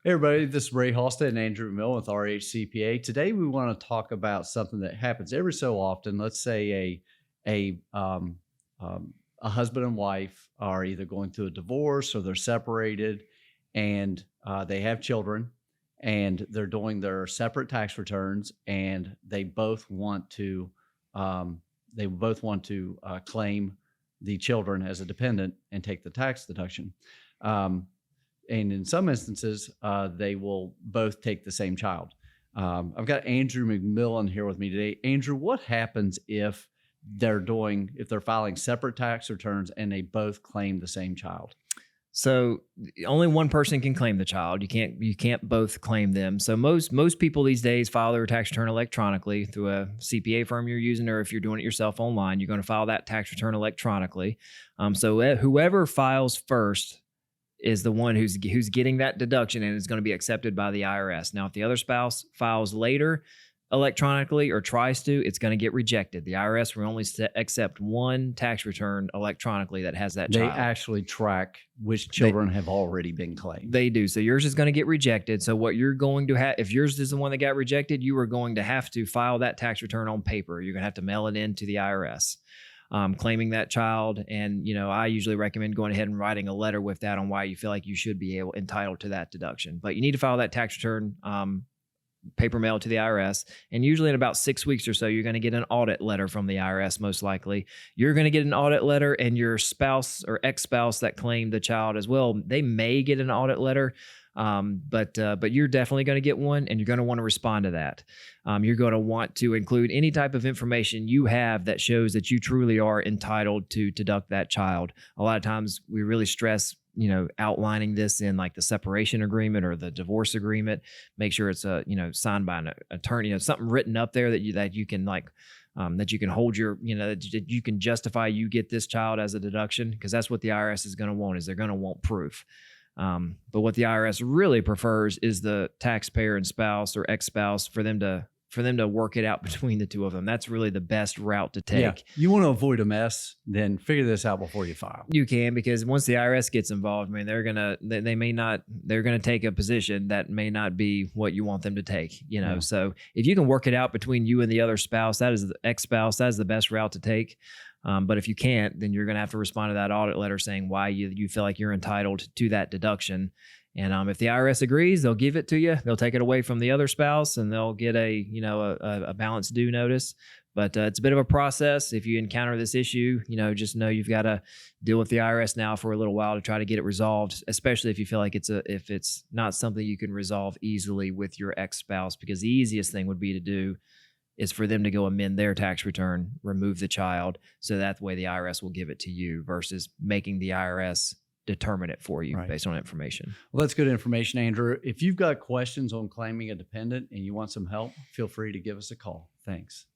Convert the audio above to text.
Hey everybody, this is Halstead and Andrew McMillan with REH CPA. Today we want to talk about something that happens every so often. Let's say a husband and wife are either going through a divorce or they're separated, and they have children, and they're doing their separate tax returns, and they both want to claim the children as a dependent and take the tax deduction. And in some instances, they will both take the same child. I've got Andrew McMillan here with me today. Andrew, what happens if they're filing separate tax returns and they both claim the same child? So only one person can claim the child. You can't both claim them. So most people these days file their tax return electronically through a CPA firm you're using, or if you're doing it yourself online, you're going to file that tax return electronically. So whoever files first is the one who's getting that deduction, and is going to be accepted by the IRS. Now, if the other spouse files later electronically or tries to, it's going to get rejected. The IRS will only accept one tax return electronically that has that child. They actually track which children have already been claimed. They do. So yours is going to get rejected. So what you're going to have, if yours is the one that got rejected, you are going to have to file that tax return on paper. You're going to have to mail it in to the IRS. Claiming that child. And, I usually recommend going ahead and writing a letter with that on why you feel like you should be entitled to that deduction. But you need to file that tax return paper mail to the IRS. And usually in about 6 weeks or so, you're going to get an audit letter from the IRS, most likely. You're going to get an audit letter, and your spouse or ex-spouse that claimed the child as well, they may get an audit letter. But you're definitely going to get one, and you're going to want to respond to that. You're going to want to include any type of information you have that shows that you truly are entitled to deduct that child. A lot of times we really stress, outlining this in like the separation agreement or the divorce agreement. Make sure it's signed by an attorney, something written up there that you can hold your, that you can justify you get this child as a deduction, because that's what the IRS is going to want. Is they're going to want proof. But what the IRS really prefers is the taxpayer and spouse or ex-spouse for them to work it out between the two of them. That's really the best route to take. Yeah. You want to avoid a mess, then figure this out before you file. You can, because once the IRS gets involved, they're gonna take a position that may not be what you want them to take. Yeah. So if you can work it out between you and the other spouse, that is the ex-spouse, that is the best route to take. But if you can't, then you're going to have to respond to that audit letter saying why you feel like you're entitled to that deduction. And if the IRS agrees, they'll give it to you. They'll take it away from the other spouse, and they'll get a balance due notice. But it's a bit of a process. If you encounter this issue, just know you've got to deal with the IRS now for a little while to try to get it resolved, especially if you feel like if it's not something you can resolve easily with your ex-spouse, because the easiest thing would be to do is for them to go amend their tax return, remove the child, so that way the IRS will give it to you versus making the IRS determine it for you based on information. Well, that's good information, Andrew. If you've got questions on claiming a dependent and you want some help, feel free to give us a call. Thanks.